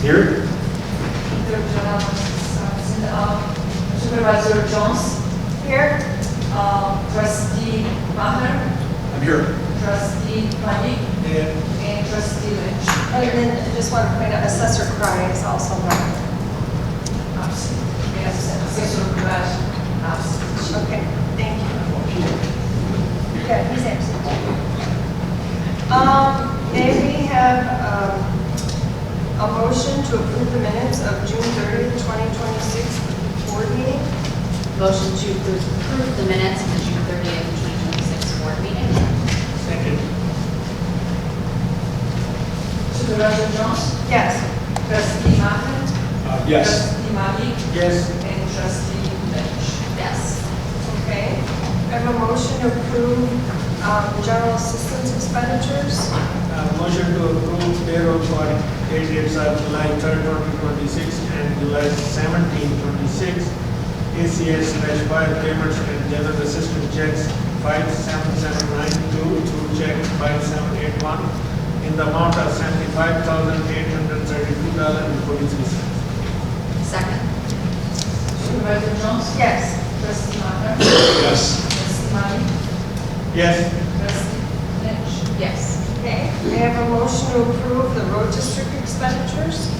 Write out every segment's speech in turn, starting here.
Here. Supervisor Jones. Here. Trustee Maher. I'm here. Trustee Malik. Here. And Trustee Lynch. And then I just want to point out Assessor Cry is also not. Absent. Yes, Assessor Crash. Absent. Okay, thank you. Yeah, he's absent. May we have a motion to approve the minutes of June 30th, 2026 board meeting? Motion to approve the minutes of the June 30th, 2026 board meeting. Second. Supervisor Jones. Yes. Trustee Maher. Yes. Trustee Malik. Yes. And Trustee Lynch. Yes. Okay. I have a motion to approve general assistance expenditures. Motion to approve payroll for date dates of July 3rd, 2026 and July 17th, 26. ACS/5 payments and general assistance checks 57792 through check 5781 in the amount of $75,832.43. Second. Supervisor Jones. Yes. Trustee Maher. Yes. Trustee Malik. Yes. Trustee Lynch. Yes. Okay. May I have a motion to approve the road district expenditures?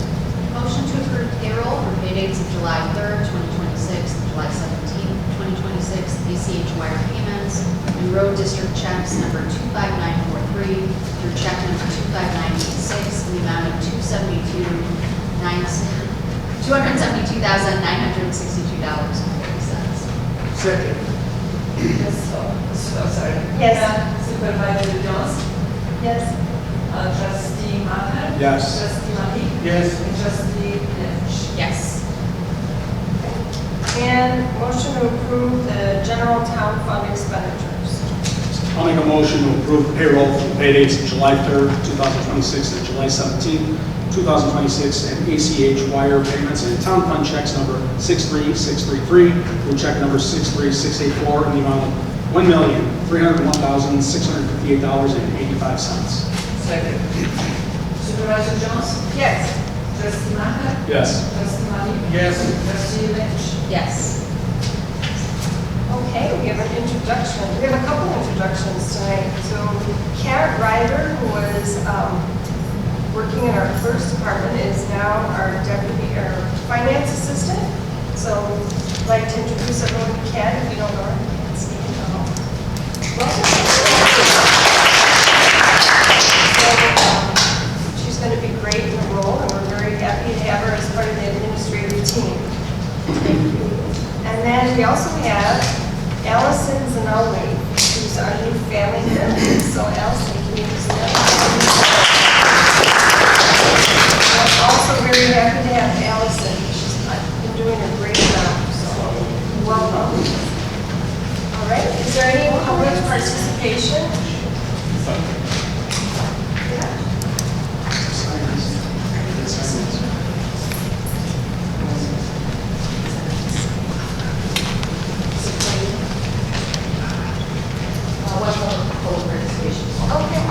Motion to approve payroll for pay dates of July 3rd, 2026, and July 17th, 2026, ACH wire payments, and road district checks number 25943 through check number 25986 in the amount of $272,962.40. Second. Yes, sorry. Yes. Supervisor Jones. Yes. Trustee Maher. Yes. Trustee Malik. Yes. And Trustee Lynch. Yes. And motion to approve the general town fund expenditures. I'll make a motion to approve payroll for the pay dates of July 3rd, 2026 and July 17th, 2026, and ACH wire payments and town fund checks number 63633 through check number 63684 in the amount of $1,301,658.85. Second. Supervisor Jones. Yes. Trustee Maher. Yes. Trustee Malik. Yes. Trustee Lynch. Yes. Okay, we have an introduction. We have a couple introductions tonight. So Kat Ryder, who was working in our clerk's department, is now our deputy or finance assistant. So I'd like to introduce everyone to Kat. If you don't know her, you can stand. Welcome. So, she's going to be great in the role, and we're very happy to have her as part of the administrative team. And then we also have Allison Zanelli, who's our new family member. So Allison, can you just I'm also very happy to have Allison. She's been doing a great job, so welcome. All right, is there any public participation? Okay.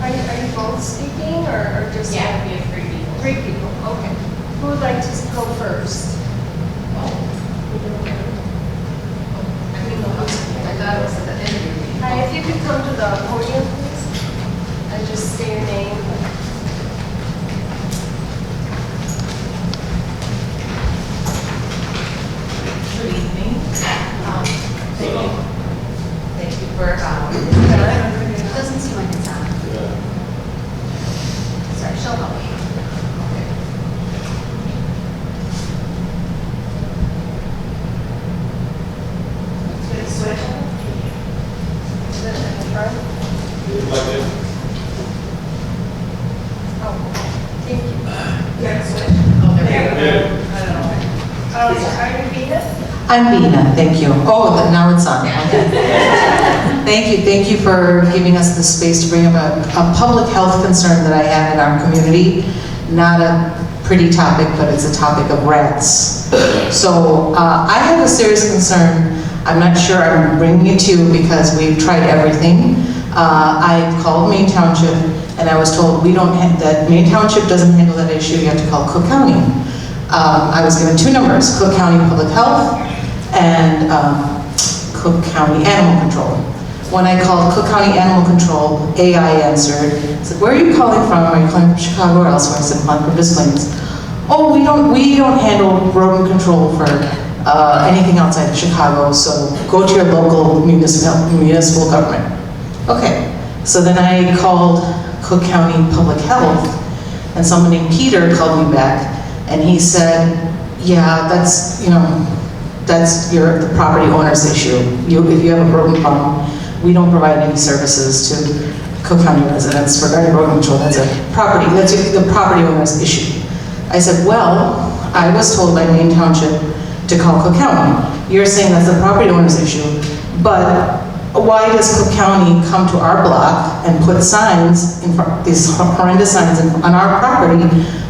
Are you both speaking or just? Yeah, we have 3 people. 3 people, okay. Who would like to go first? I thought it was at the end of the meeting. Hi, if you could come to the podium, please, and just say your name. Good evening. Thank you for, It doesn't seem like it's on. Sorry, she'll help me. like this. Oh, thank you. Oh, there we go. Yeah. Are you being it? I'm Bina, thank you. Oh, now it's on. Okay. Thank you for giving us the space to bring up a public health concern that I have in our community. Not a pretty topic, but it's a topic of rats. So I have a serious concern. I'm not sure I'm bringing it to you because we've tried everything. I called Maine Township and I was told that Maine Township doesn't handle that issue, you have to call Cook County. I was given 2 numbers, Cook County Public Health and Cook County Animal Control. When I called Cook County Animal Control, AI answered, said, where are you calling from? Are you calling from Chicago or elsewhere? I said, I'm calling from Des Plaines. Oh, we don't handle rodent control for anything outside of Chicago, so go to your local municipal government. Okay, so then I called Cook County Public Health, and someone named Peter called me back, and he said, yeah, that's the property owner's issue. If you have a rodent problem, we don't provide any services to Cook County residents regarding rodent control. That's the property owner's issue. I said, well, I was told by Maine Township to call Cook County. You're saying that's the property owner's issue, but why does Cook County come to our block and put signs, these horrendous signs on our property,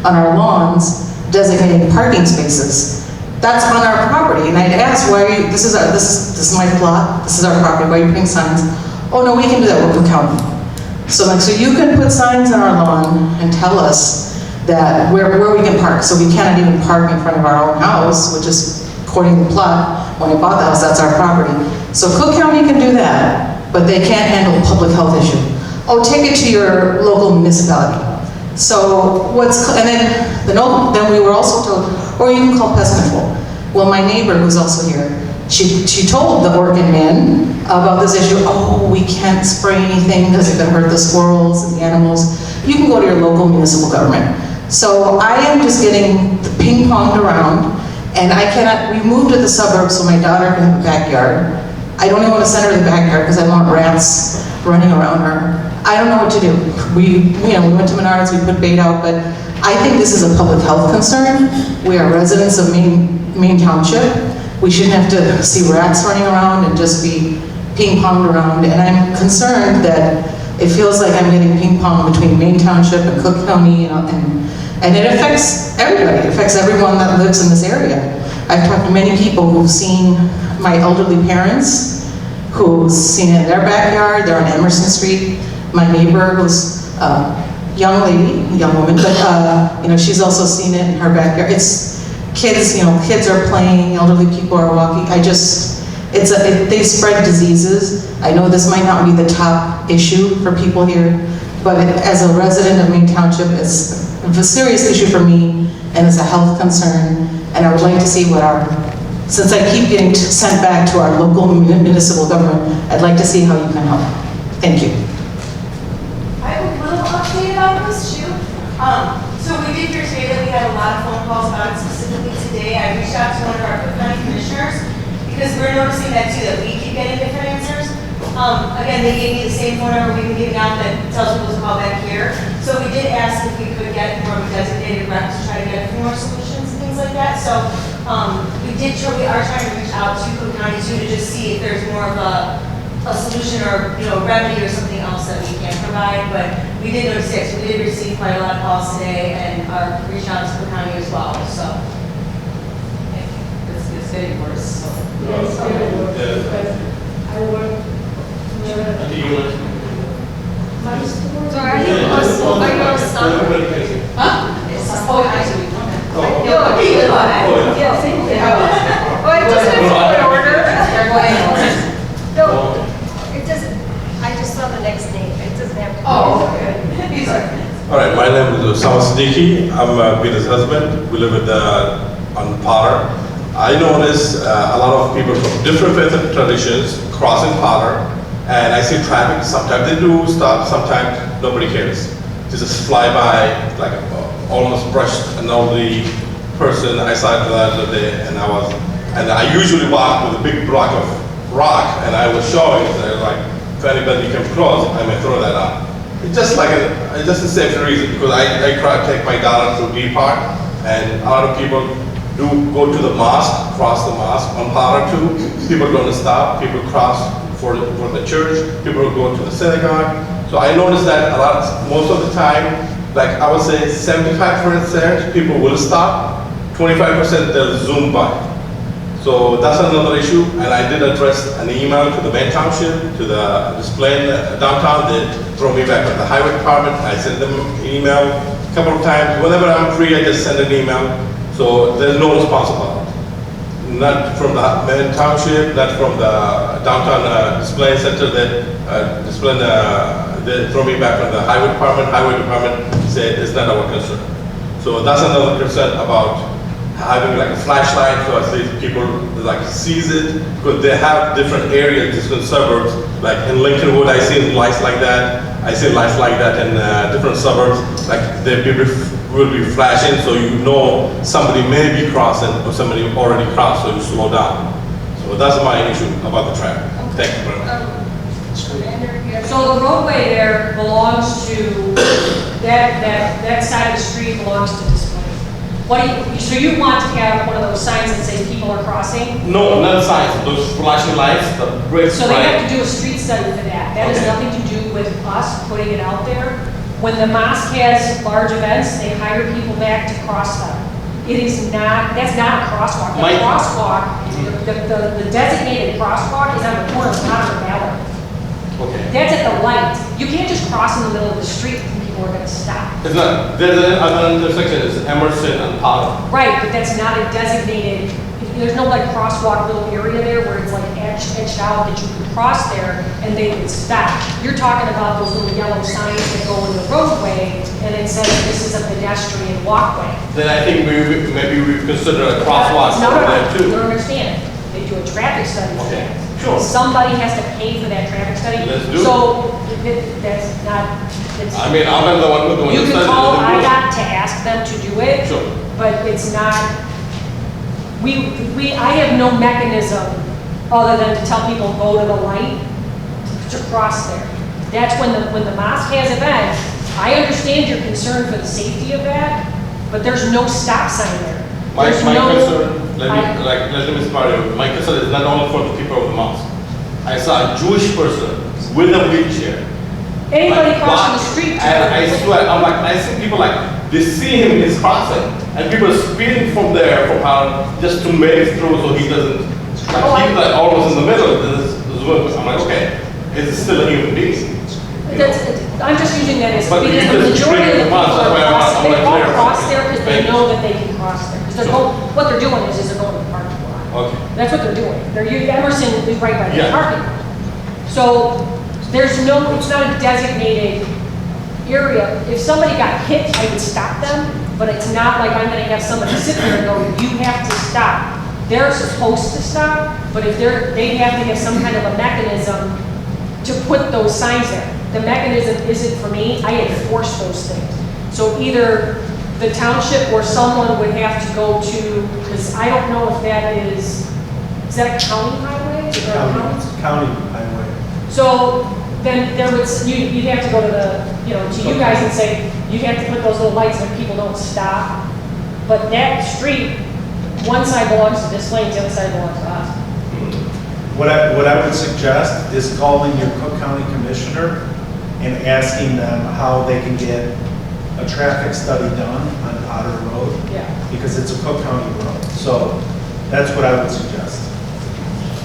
on our lawns, designating parking spaces? That's on our property, and I'd ask, why are you, this is my plot, this is our property, why are you putting signs? Oh no, we can do that with Cook County. So so you can put signs on our lawn and tell us that where we can park, so we cannot even park in front of our own house, which is, according to the plot, when I bought the house, that's our property. So Cook County can do that, but they can't handle a public health issue. Oh, take it to your local municipality. So then we were also told, or you can call pest control. Well, my neighbor, who's also here, she told the Oregon man about this issue. Oh, we can't spray anything because it could hurt the squirrels and the animals. You can go to your local municipal government. So I am just getting ping-ponged around, and we moved to the suburbs so my daughter can have a backyard. I don't even want to send her to the backyard because I don't want rats running around her. I don't know what to do. We went to Menards, we put bait out, but I think this is a public health concern. We are residents of Maine Township. We shouldn't have to see rats running around and just be ping-ponged around. And I'm concerned that it feels like I'm getting ping-pong between Maine Township and Cook County, and it affects everybody. It affects everyone that lives in this area. I've talked to many people who've seen my elderly parents, who've seen it in their backyard. They're on Emerson Street. My neighbor, who's a young woman, but she's also seen it in her backyard. It's kids, kids are playing, elderly people are walking. They spread diseases. I know this might not be the top issue for people here, but as a resident of Maine Township, it's a serious issue for me, and it's a health concern, and I would like to see since I keep getting sent back to our local municipal government, I'd like to see how you can help. Thank you. I have a little update about this too. So we did hear today that we had a lot of phone calls about it specifically today. I reached out to one of our Cook County commissioners because we're noticing that too, that we keep getting different answers. Again, they gave me the same phone number we've been giving out that tells people to call back here. So we did ask if we could get more of a designated rep to try to get a few more solutions and things like that. So we are trying to reach out to Cook County too to just see if there's more of a solution or remedy or something else that we can provide. But we did notice it. So we did receive quite a lot of calls today and are reaching out to Cook County as well. So it's getting worse. So. Yes, I work. So are you a son? Huh? It's actually. Yes, thank you. Oh, I just have to go in order. They're going in order. No, it doesn't, I just saw the next name, it doesn't have to. Oh, okay. These are. All right, my name is Osama Siddiqui. I'm Peter's husband. We live on Potter. I notice a lot of people from different faith and traditions crossing Potter, and I see traffic. Sometimes they do stop, sometimes nobody cares. They just fly by, like almost brushed an elderly person. I saw it the other day, and I usually walk with a big block of rock, and I was showing, and I was like, if anybody can cross, I may throw that out. It's just like just a safety reason, because I try to take my daughter to D Park, and a lot of people do go to the mosque, cross the mosque on Potter too. People don't stop, people cross for the church, people go to the synagogue. So I noticed that a lot, most of the time, like I would say 75% people will stop, 25% they'll zoom by. So that's another issue, and I did address an email to the Maine Township, to the display downtown. They throw me back at the highway department. I sent them an email a couple of times. Whenever I'm free, I just send an email. So there's no response about it. Not from the Maine Township, not from the downtown display center that they throw me back from the highway department. Highway department said it's not our concern. So that's another concern about having like a flashlight, so at least people like sees it, because they have different areas, different suburbs. Like in Lincolnwood, I see lights like that. I see lights like that in different suburbs. Like they will be flashing, so you know somebody may be crossing or somebody already crossed, so you slow down. So that's my issue about the traffic. Thank you very much. So the roadway there belongs to, that side of the street belongs to display. So you want to have one of those signs that says people are crossing? No, not signs, those flashing lights, the bricks. So they have to do a street study for that. That has nothing to do with us putting it out there. When the mosque has large events, they hire people back to cross them. It is not, that's not a crosswalk. The crosswalk, the designated crosswalk is on the corner of Potter and Ballard. Okay. That's at the light. You can't just cross in the middle of the street and people are going to stop. It's not, there's another intersection, it's Emerson and Potter. Right, but that's not a designated, there's no like crosswalk little area there where it's like etched out that you can cross there and they would stop. You're talking about those little yellow signs that go in the roadway and it says this is a pedestrian walkway. Then I think maybe we consider a crosswalk No, over there you too. don't understand. They do a traffic study for Okay, that. sure. Somebody has to pay for that traffic study. Let's do it. So that's not, it's. I mean, I'm the one who's doing You the can study. call IDOT to ask them to do it. Sure. But it's not, I have no mechanism other than to tell people go to the light to cross there. That's when the mosque has events. I understand your concern for the safety of that, but there's no stop sign there. My There's concern, let me start you. My concern is not only for the people of the mosque. I saw a Jewish person with a wheelchair. Anybody crossing the But- street. And I swear, I see people they see him is crossing, and people are speeding from there, from how, just to make it through so he doesn't, he's almost in the middle of this. I'm like, okay, it's still a human being. I'm just using that as, But because you the just majority of bring the it people once, that's why are crossing, they I'm all clear. cross there because they Thank you. know that they can cross there. Because what they're doing is they're going to the parking lot. Okay. That's what they're doing. Emerson is right by the Yeah. parking lot. So it's not a designated area. If somebody got hit, I would stop them, but it's not like I'm gonna have somebody sit there and go, you have to stop. They're supposed to stop, but if they have to have some kind of a mechanism to put those signs there. The mechanism isn't for me, I enforce those things. So either the township or someone would have to go to, because I don't know if that is that a county highway? Or a county? County highway. So then you'd have to go to to you guys and say, you have to put those little lights so people don't stop. But that street, one side belongs to this lane, the other side belongs to us. What I would suggest is calling your Cook County Commissioner and asking them how they can get a traffic study done on Potter Road. Yeah. Because it's a Cook County road. So that's what I would suggest.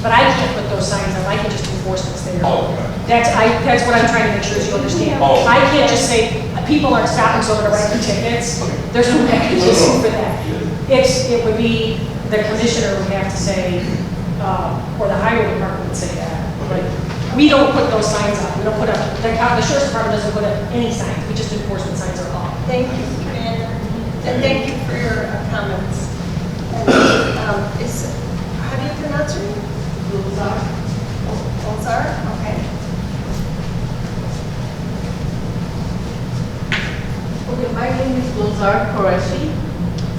But I can't put those signs up, I can just enforce what's there. Oh, okay. That's what I'm trying to make sure you understand. Oh. I can't just say, people aren't stopping, so I'm gonna write them tickets. Okay. There's no mechanism for that. It would be, the commissioner would have to say, or the highway department would say that. Like, we don't put those signs up, we don't put up, the sheriff's department doesn't put up any signs, we just enforce what signs are up. Thank you, Commander, and thank you for your comments. And, how do you pronounce your name? Bolzar? Okay. Okay, my name is Gulzar Qureshi,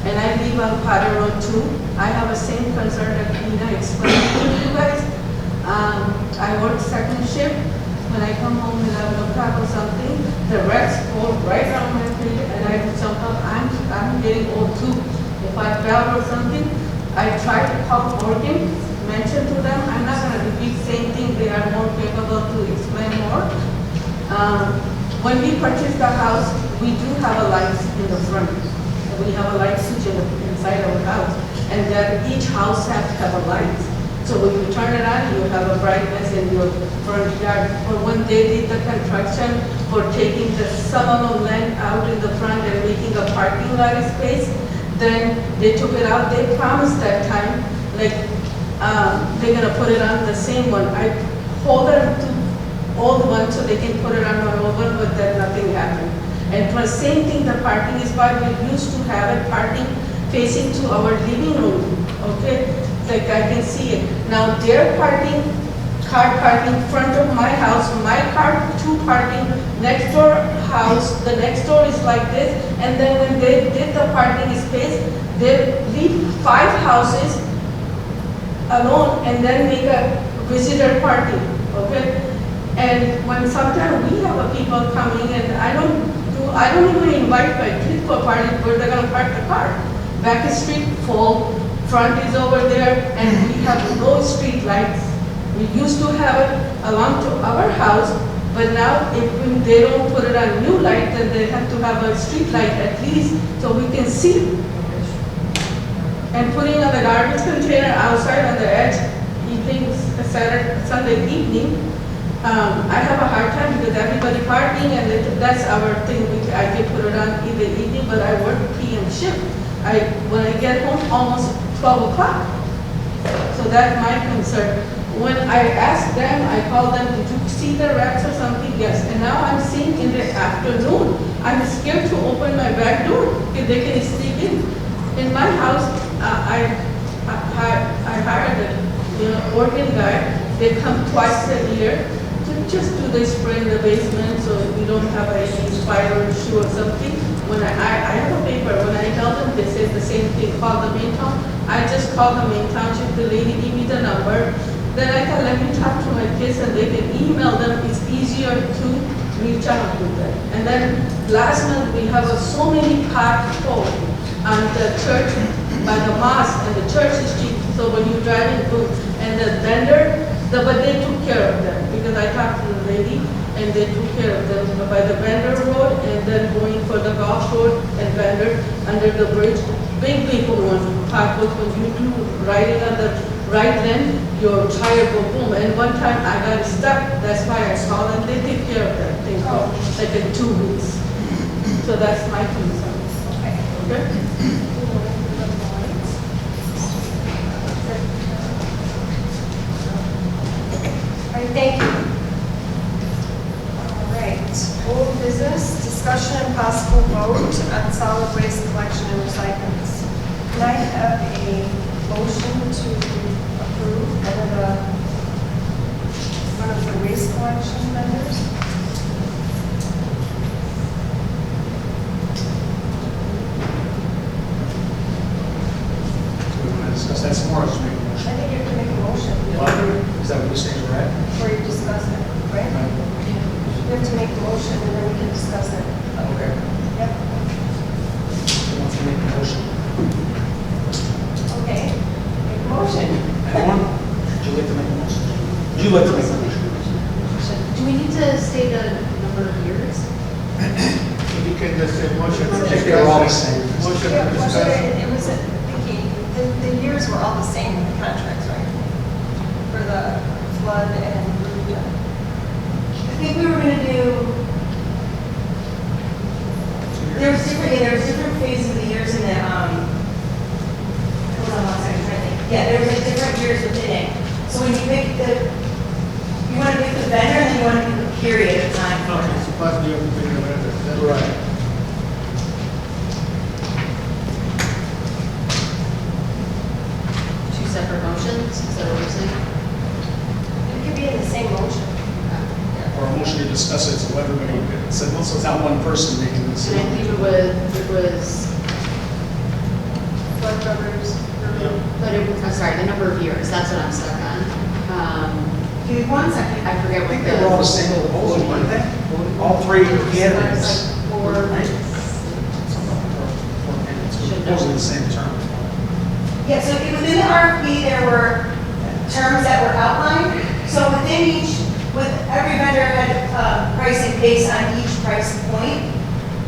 and I live on Potter Road 2. I have the same concern that Nina explained to you guys. I work second shift, when I come home 11 o'clock or something, the rats go right around my feet and I jump up. I'm getting old too. If I fell or something, I try to help organ, mention to them. I'm not going to repeat the same thing. They are more capable to explain more. When we purchased the house, we do have a light in the front. We have a light switch inside our house, and that each house has to have a light. So when you turn it on, you have a brightness in your front yard. But when they did the construction for taking the some of the land out in the front and making a parking lot space, then they took it out. They promised that time, like they're gonna put it on the same one. I hold them to old one so they can put it on our old one, but then nothing happened. And for the same thing, the parking is why we used to have it parking facing to our living room, okay? Like I can see it. Now their parking, car parking front of my house, my car two parking next door house, the next door is like this, and then when they did the parking space, they leave 5 houses alone and then make a visitor parking, okay? And when sometimes we have a people coming and I don't even invite my kids for a party where they're gonna park the car. Back street full, front is over there, and we have no street lights. We used to have it along to our house, but now if they don't put it on new light, then they have to have a street light at least so we can see. And putting on the garbage container outside on the edge, evening, Sunday evening, I have a hard time because everybody parking and that's our thing. I can put it on in the evening, but I work PM shift. When I get home, almost 12 o'clock. So that's my concern. When I ask them, I call them, did you see the rats or something? Yes. And now I'm seeing in the afternoon, I'm scared to open my back door if they can sneak in. In my house, I hired a organ guy. They come twice a year. Just do the spray in the basement so we don't have any spider issue or something. When I have a paper, when I tell them, they say the same thing, call the Maine Township. I just call the Maine Township, the lady give me the number. Then I can let me talk to my kids and they can email them. It's easier to reach out with them. And then last month we have so many potholes on the church, by the mosque and the church street. So when you're driving through, and the vendor, but they took care of them because I talked to the lady and they took care of them by the Vendor Road and then going for the Golf Road and Vendor under the bridge. Big one, potholes when you do riding on the right lane, your tire go boom. And one time I got stuck, that's why I called and they take care of that thing for like in 2 weeks. So that's my concern. Okay? All right, thank you. All right, old business, discussion and possible vote on solid waste collection and recycling. Can I have a motion to approve one of the waste collection vendors? Do we want to discuss that some more, or just make a I motion? think you can make a motion. Is that what you're saying, right? Before you discuss it, right? You have to make the motion and then we can discuss it. Okay. Yep. Who wants to make the motion? Okay, make a motion. Anyone? Would you like to make a motion? Would you like to make a motion? Do we need to state a number of years? If you can just say motion for If they're all the discussion. same. Motion Yeah, for well, discussion. it was, Vicki, the years were all the same in the contracts, right? For the flood and I think we were gonna do, there's different phases of the years in the, hold on one second, I'm trying to think. Yeah, there was like different years within it. So when you pick you wanna pick the vendor and then you wanna pick the period of time for Okay, it. so first you have to pick the vendor. That's Right. Two separate motions, is that what you're saying? it could be in the same motion. Or a motion to discuss it, so everybody, so it's not one person making the And I decision. believe it was, Flood covers. but I'm sorry, the number of years, that's what I'm stuck on. Give me 1 second. I forget what I think they were all the same proposal, weren't they? All three candidates. Or, Proposing the same term. Yeah, so within the RFP, there were terms that were outlined. So within each, with every vendor had pricing based on each price point.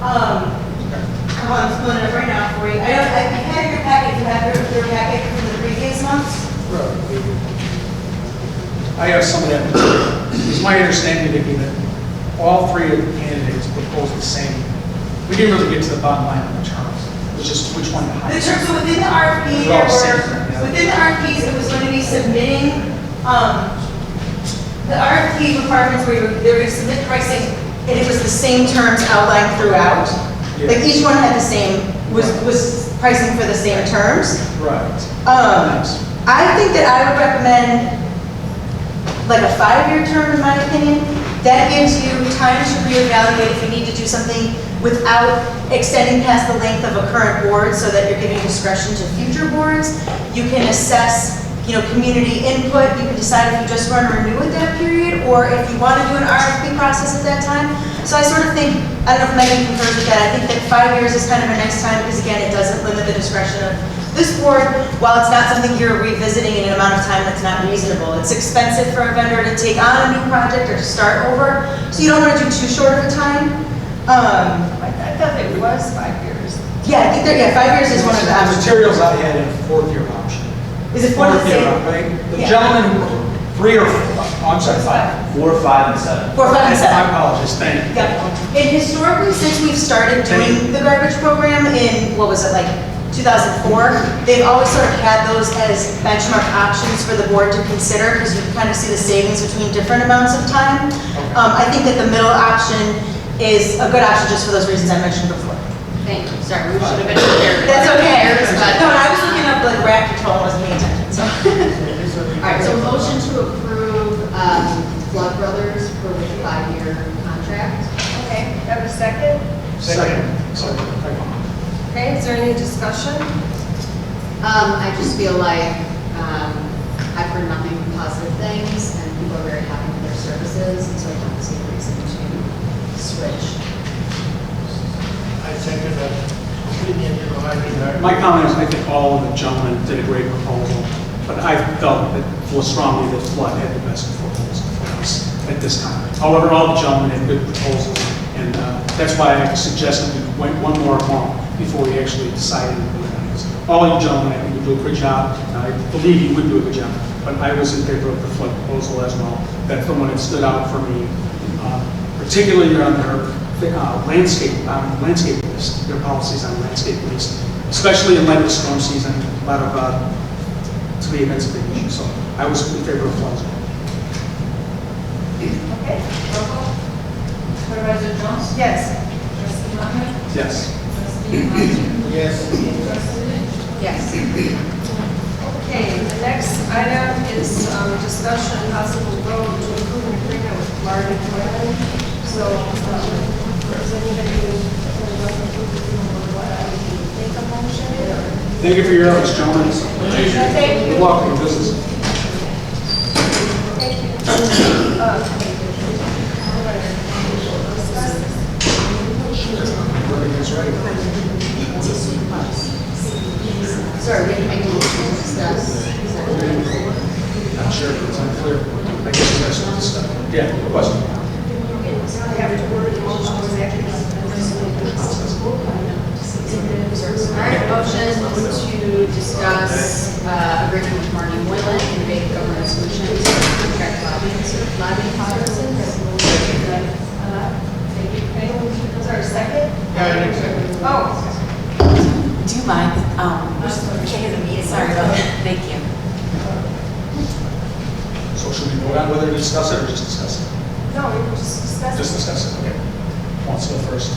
I'm pulling it up right now for you. I had your packet, you have your packet from the previous months. I have some of that material. It's my understanding, Vicki, that all three of the candidates proposed the same. We didn't really get to the bottom line on the terms. It was just which one the The highest. terms, so within the RFP, They're all the same there thing, yeah. were, within the RFPs, it was going to be submitting, the RFP requirements were, they were going to submit pricing, and it was the same terms outlined throughout. Yeah. Like each one had the same, was pricing for the same terms. Right. Nice. I think that I would recommend like a 5-year term, in my opinion. That gives you time to reevaluate if you need to do something without extending past the length of a current board so that you're giving discretion to future boards. You can assess, community input. You can decide if you just want to renew at that period or if you want to do an RFP process at that time. So I sort of think, I don't know if Megan concurs with that, I think that 5 years is kind of a nice time because again, it doesn't limit the discretion of this board, while it's not something you're revisiting in an amount of time that's not reasonable. It's expensive for a vendor to take on a new project or to start over, so you don't want to do too short of a time. I thought it was 5 years. Yeah, I think 5 years is one of the The options. materials I had in a 4th-year option. Is it one of the Fourth year, same? right? The Yeah. gentleman, 3 or 4, I'm sorry, 5. 4, 5, and 7. 4, 5, and 7. My apologies, thank you. Yep. And historically, since we've started doing the garbage program in, what was it, like 2004, they've always sort of had those as benchmark options for the board to consider because you kind of see the savings between different amounts of time. I think that the middle option is a good option just for those reasons I mentioned before. thank you, sorry, we should have been prepared. That's okay. But- No, I was looking up like rat control and wasn't paying attention, so. All right, so motion to approve Flood Brothers for the 5-year contract. Okay, have a second? Second. Okay, is there any discussion? I just feel like I've heard nothing but positive things, and people are very happy with their services, and so I don't see a reason to switch. I second that opinion, I think that. My comment is, I think all of the gentlemen did a great proposal, but I felt strongly that Flood had the best proposal for us at this time. However, all the gentlemen had good proposals, and that's why I suggested we went one more month before we actually decided to do it. All you gentlemen, I think you do a good job, and I believe you would do a good job, but I was in favor of the Flood proposal as well. That's the one that stood out for me, particularly on their landscape list, their policies on landscape list, especially in light of the storm season, a lot of, to me, that's a big issue, so I was in favor of Flood as well. Okay, roll call. Supervisor Jones? Yes. Trustee Manuel? Yes. Trustee Martin? Yes. Trustee Lee? Yes. Okay, the next item is discussion and possible vote to approve an agreement with Marty Quinn. So, does anybody make a motion? Thank you for your efforts, gentlemen. Thank you. Good luck in your business. Thank you. Sorry, we have to make a motion to discuss. Not sure if it's unclear. I guess you guys want to start. Yeah, question. I have to word the motion exactly. All right, motion to discuss agreement with Marty Moylan, Innovative Government Solutions, for contract lobbying services. Was there a second? Yeah, I think second. Oh, Do you mind, sorry about that, thank you. So should we vote on whether to discuss it or just discuss it? no, we were just discussing. Just discuss it, okay. Who wants to go first?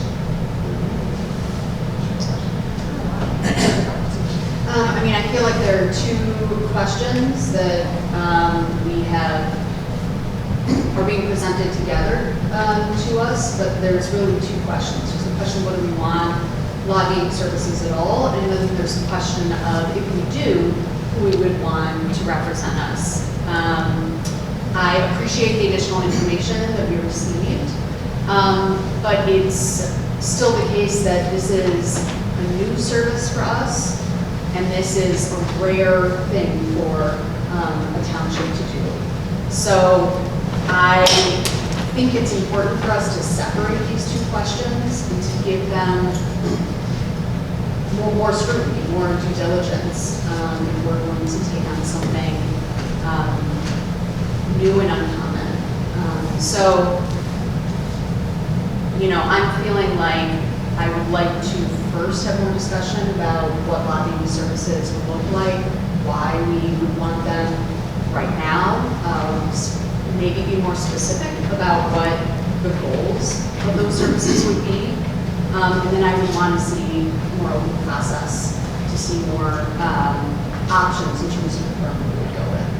I feel like there are two questions that we are being presented together to us, but there's really two questions. There's the question, what do we want lobbying services at all? And then there's the question of, if we do, who we would want to represent us. I appreciate the additional information that we received, but it's still the case that this is a new service for us, and this is a rare thing for a township to do. So I think it's important for us to separate these two questions and to give them more scrutiny, more due diligence, if we're going to take on something new and uncommon. So, you know, I'm feeling like I would like to first have more discussion about what lobbying services would look like, why we would want them right now, maybe be more specific about what the goals of those services would be. And then I would want to see more open process, to see more options in terms of the firm we would go with.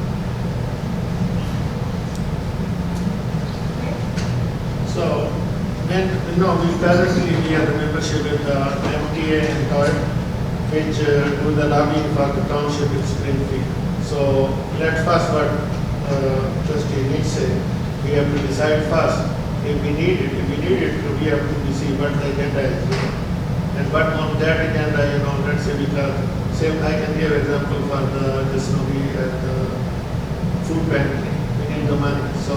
So, then, you know, we have the membership with the MTA and TOY, which do the lobbying for the township in Springfield. So, let's first what Trustee Nick said, we have to decide first. If we need it, we have to see what the agenda is. And what on that agenda, you know, let's say because same I can give example for the this movie at the food pantry. We need the money. So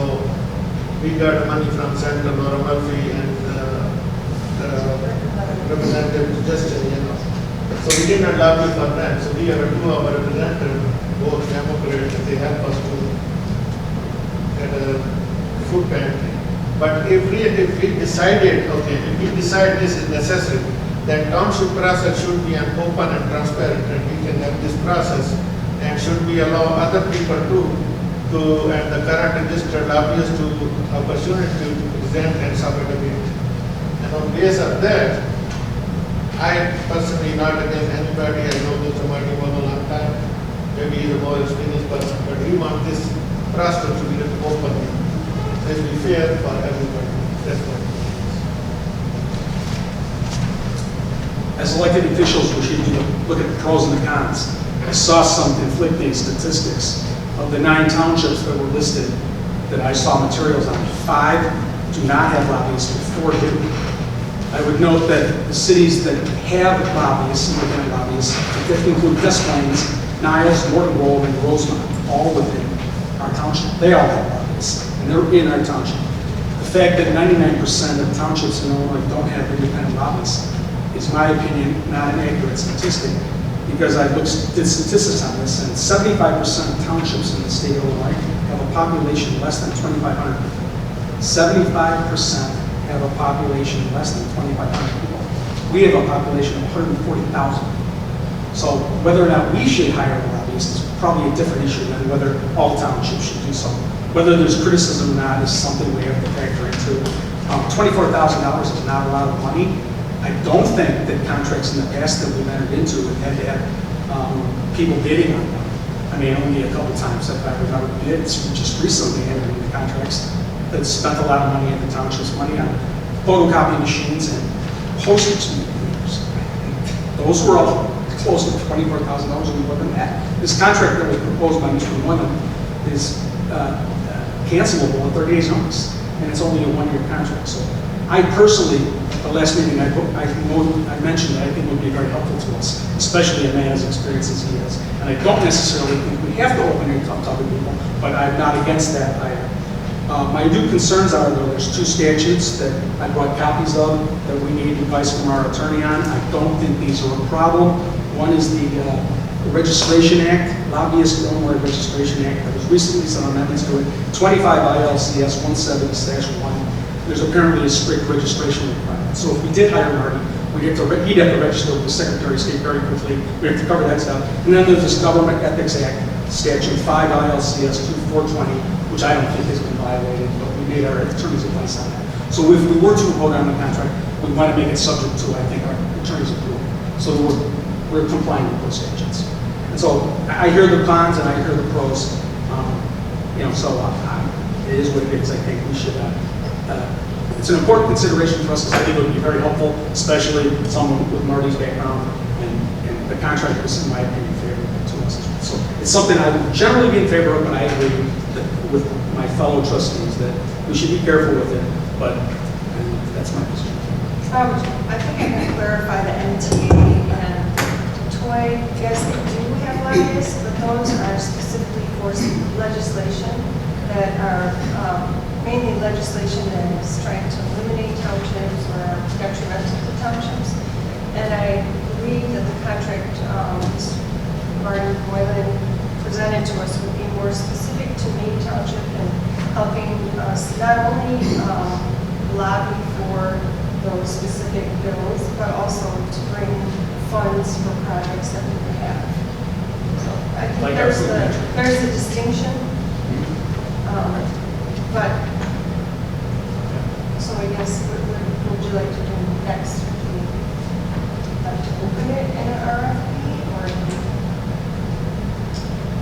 we got money from Senator Laura Murphy and Representative Justin, you know. So we did not lobby for that. So we have two of our representatives, both Democrats, and they help us to get a food pantry. But if we decided, okay, if we decide this is necessary, then township process should be an open and transparent, and we can have this process, and should we allow other people to and the current registered lobbyists to opportunity to present and submit a bid. And on base of that, I personally not against anybody. I know Mr. Marty for a long time. Maybe he's a more experienced person, but we want this process to be open. Let's be fair for everybody. That's what it is. As elected officials, we should look at the pros and the cons. I saw some conflicting statistics. Of the 9 townships that were listed that I saw materials on, 5 do not have lobbyists, but 4 do. I would note that the cities that have lobbyists, independent lobbyists, that include Des Plaines, Niles, Morton Grove, and Rosemont, all within our township. They all have lobbyists, and they're in our township. The fact that 99% of townships in Illinois don't have independent lobbyists is, in my opinion, not an accurate statistic, because I did statistics on this, and 75% of townships in the state of Illinois have a population less than 2,500 people. 75% have a population less than 2,500 people. We have a population of 140,000. So whether or not we should hire a lobbyist is probably a different issue than whether all townships should do so. Whether there's criticism or not is something we have to factor into. $24,000 is not a lot of money. I don't think that contracts in the past that we've entered into have had to have people bidding on them. I mean, only a couple times have I remember bids just recently entered into contracts that spent a lot of money in the township's money on photocopy machines and postage meters. Those were all close to $24,000 and more than that. This contract that was proposed by Mr. Wyndham is cancelable in 30 days notice, and it's only a 1-year contract. So I personally, at the last meeting, I mentioned that I think it would be very helpful to us, especially a man as experienced as he is. And I don't necessarily think we have to open it up to other people, but I'm not against that either. My new concerns are, though, there's 2 statutes that I brought copies of that we need advice from our attorney on. I don't think these are a problem. One is the Registration Act, Lobbyist Illinois Registration Act. There was recently some amendments to it. 25 ILCS 170-1. There's apparently a strict registration requirement. So if we did hire Marty, he'd have to register with the Secretary of State very quickly. We have to cover that stuff. And then there's this Government Ethics Act, Statute 5 ILCS 2420, which I don't think has been violated, but we made our attorney's advice on that. So if we were to vote on the contract, we want to make it subject to, I think, our attorney's approval. So we're complying with those statutes. And so I hear the cons and I hear the pros. It is what it is. I think we should. It's an important consideration for us because I think it would be very helpful, especially someone with Marty's background, and the contract is, in my opinion, favorable to us as well. So it's something I would generally be in favor of, but I agree with my fellow trustees that we should be careful with it, but that's my position. I think I can clarify the MTA and toy. Yes, they do have lobbyists, but those are specifically for legislation that are mainly legislation that is trying to eliminate townships or are detrimental to townships. And I believe that the contract Martin Boylan presented to us would be more specific to Maine Township and helping us not only lobby for those specific bills, but also to bring funds for projects that we would have. So I think Like there's a distinction. But, so I guess, what would you like to do next? Would you like to open it in an RFP, or?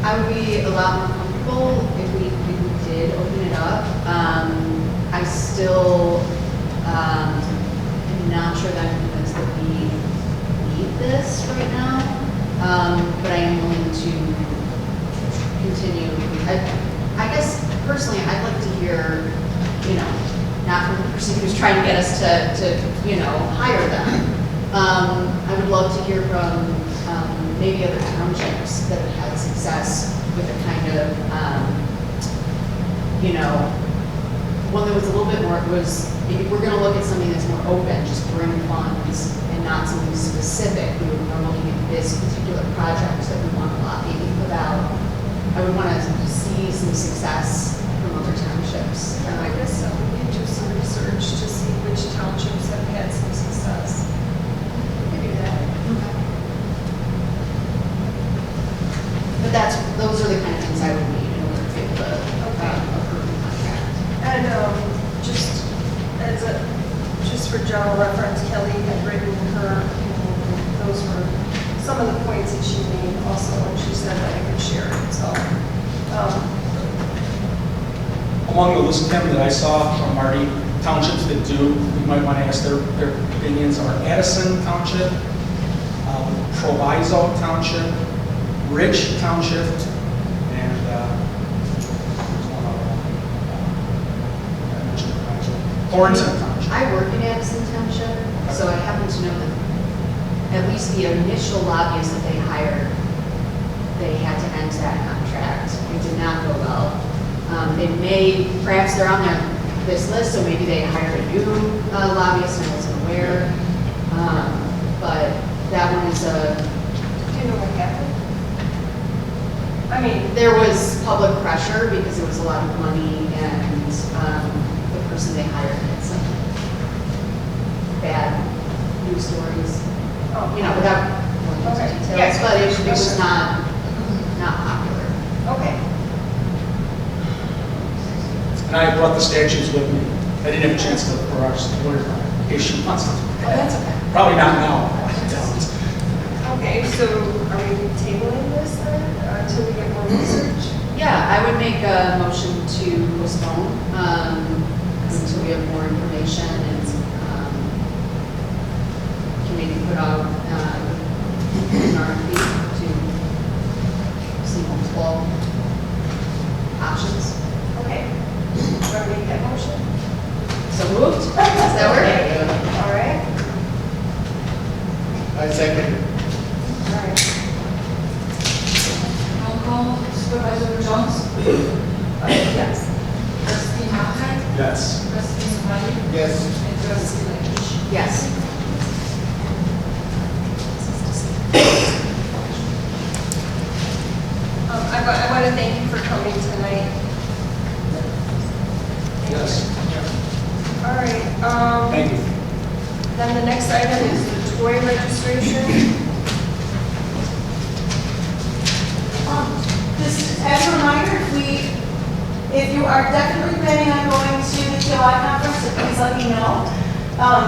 I would be a lot more comfortable if we did open it up. I still am not sure that I'm convinced that we need this right now, but I am willing to continue. I guess personally, I'd like to hear, not from the person who's trying to get us to hire them. I would love to hear from maybe other townships that have had success with a kind of, one that was a little bit more, if we're going to look at something that's more open, just bring funds and not something specific. We would normally get this particular project that we want to lobby about. I would want to see some success from other townships. I guess so. We can do some research to see which townships have had some success. We could do that. But those are the kind of things I would need in order to be able to approve the contract. And just for general reference, Kelly had written her, those were some of the points that she made also, and she said that I could share it, so. Among the list, Kim, that I saw from Marty, townships that do, you might want to ask their opinions, are Addison Township, Proviso Township, Rich Township, and there's one other one. I mentioned Proviso. Thornton Township. I work in Addison Township, so I happen to know that at least the initial lobbyists that they hired, they had to end that contract. It did not go well. Perhaps they're on this list, so maybe they hired a new lobbyist and I wasn't aware. But that one is Do you know what happened? I mean, there was public pressure because it was a lot of money and the person they hired had some bad news stories. Without going into Okay. details, Yes, but it was sure. not popular. okay. And I brought the statutes with me. I didn't have a chance to, for our lawyer, in case she wants to. That's okay. Probably not now. Okay, so are we tabling this then until we get more research? Yeah, I would make a motion to postpone until we have more information and can maybe put out an RFP to see multiple options. Okay. Want to make that motion? So moved? Does that work? All right. I second. All right. Roll call, Supervisor Jones? Yes. Trustee Malkai? Yes. Trustee Smiley? Yes. And Trustee Langish? Yes. I want to thank you for coming tonight. Yes. All right. Thank you. Then the next item is the toy registration. Just as a reminder, if you are definitely planning on going to the TLI conference, so please let me know.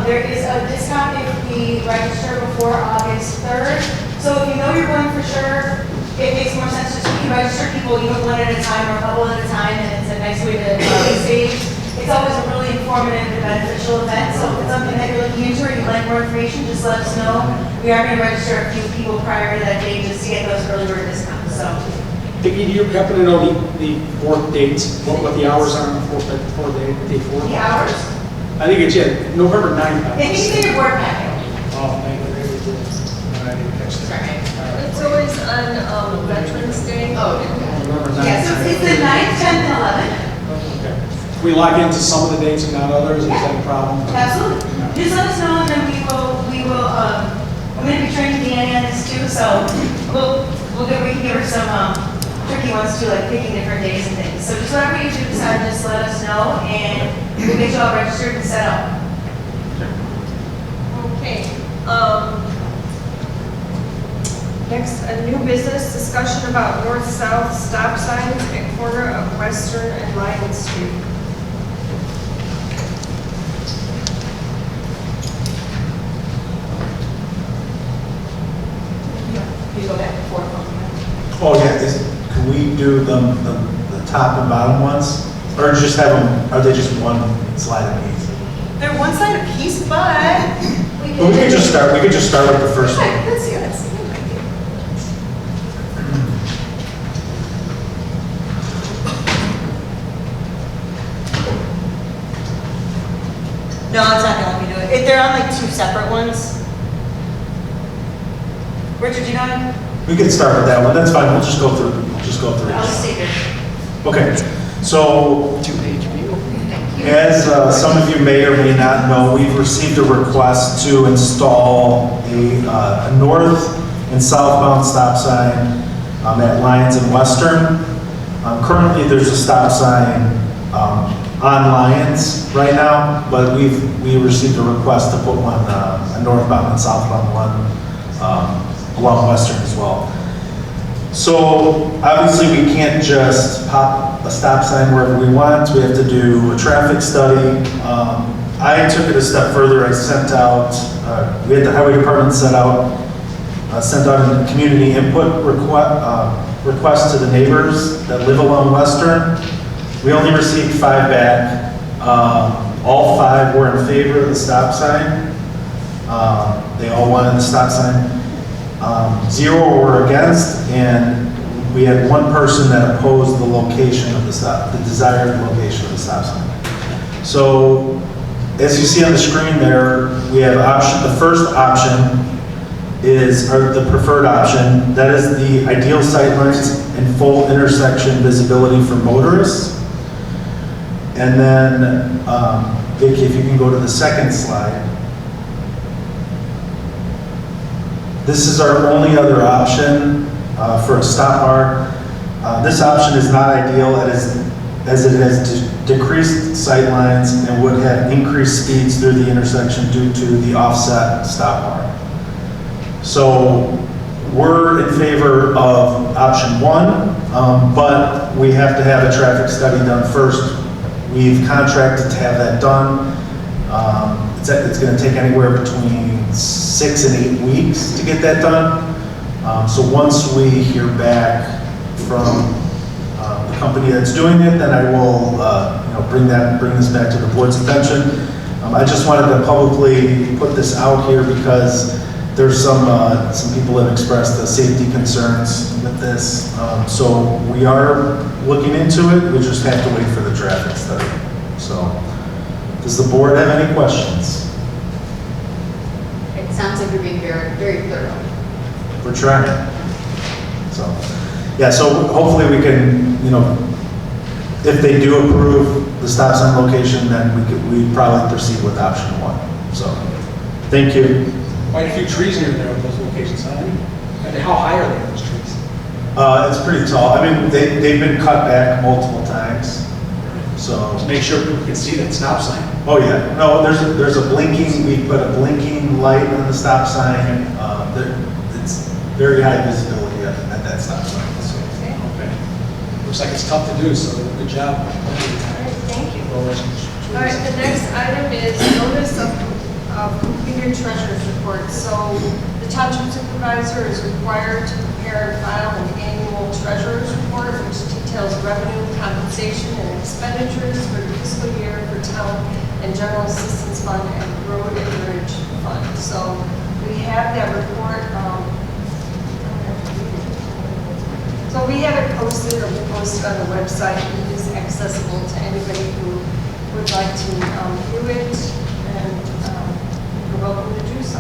There is a discount if we register before August 3rd. So if you know you're going for sure, it makes more sense just to register people even one at a time or a couple at a time, and it's a nice way to save. It's always a really informative and beneficial event, so if it's something that you're looking into or you'd like more information, just let us know. We are going to register a few people prior to that date just to get those early bird discounts. So Vicki, do you happen to know the fourth dates, what the hours are on the fourth, day four? The hours? I think it's, November 9th. It's in your board packet. Oh, thank you. I didn't catch that. It's always on Veterans Day. Oh, okay. November 9th. Yeah, so it's the 9th, 10th, and 11th. Okay. Can we lock into some of the dates and not others? Is that a problem? Absolutely. Just let us know, and then we will, I'm gonna be training Danny on this too, so we can give her some, tricky ones too, like picking different days and things. So just whatever you do decide, just let us know, and we'll get you all registered and set up. Okay. Next, a new business discussion about north-south stop signs at corner of Western and Lion Street. You go back and forth on that. Oh, yeah, can we do the top and bottom ones? Or just have them, are they just one slide apiece? They're one side a piece, but we Well, we could just start with the first one. Let's see, let's see. No, it's not gonna let me do it. They're on like two separate ones. Richard, you got it? We could start with that one, that's fine, we'll just go through I'll each. see it. Okay, so as some of you may or may not know, we've received a request to install a north and southbound stop sign at Lyons and Western. Currently, there's a stop sign on Lyons right now, but we received a request to put one, a northbound and southbound one along Western as well. So obviously we can't just pop a stop sign wherever we want. We have to do a traffic study. I took it a step further. I sent out, we had the highway department sent out a community input request to the neighbors that live along Western. We only received 5 back. All 5 were in favor of the stop sign. They all wanted the stop sign. 0 were against, and we had 1 person that opposed the location of the desired location of the stop sign. So, as you see on the screen there, we have the first option is the preferred option. That is the ideal sightlines and full intersection visibility for motorists. And then, Vicki, if you can go to the second slide. This is our only other option for a stop bar. This option is not ideal as it has decreased sightlines and would have increased speeds through the intersection due to the offset stop bar. So we're in favor of option 1, but we have to have a traffic study done first. We've contracted to have that done. It's going to take anywhere between 6 and 8 weeks to get that done. So once we hear back from the company that's doing it, then I will bring this back to the board's attention. I just wanted to publicly put this out here because there's some people that have expressed safety concerns with this. So we are looking into it. We just have to wait for the traffic study. So does the board have any questions? It sounds like you're being very, very thorough. We're trying. So, yeah, so hopefully we can, if they do approve the stop sign location, then we'd probably proceed with option 1. So, thank you. Quite a few trees near there with those locations, huh? And how high are they, those trees? It's pretty tall. I mean, they've been cut back multiple times. So, To make sure people can see that stop sign. oh yeah, no, there's a blinking, we put a blinking light on the stop sign. It's very high visibility at that stop sign. So. Okay. Looks like it's tough to do, so good job. All right, thank you. Well, All right, the next item is notice of completed treasurer's report. So the township supervisor is required to prepare and file an annual treasurer's report which details revenue, compensation, and expenditures for the fiscal year for town and general assistance fund and road and bridge fund. So we have that report. So we have it posted, or we post it on the website. It is accessible to anybody who would like to view it, and you're welcome to do so.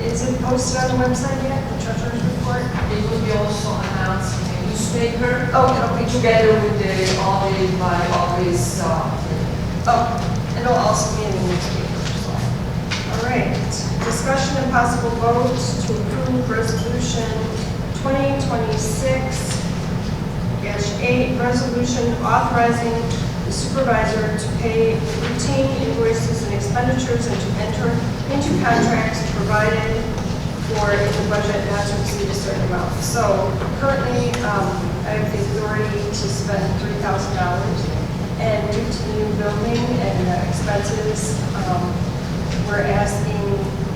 Is it posted on the website yet, the treasurer's report? It will be also announced in the newspaper. Oh, it'll be Together with the audit by always, Oh, it'll also be in the newspaper, so. All right, discussion and possible vote to approve resolution 2026-8, resolution authorizing the supervisor to pay routine invoices and expenditures and to enter into contracts provided for in the budget not to exceed a certain amount. So currently, I have the authority to spend $3,000. And due to the new building and the expenses, we're asking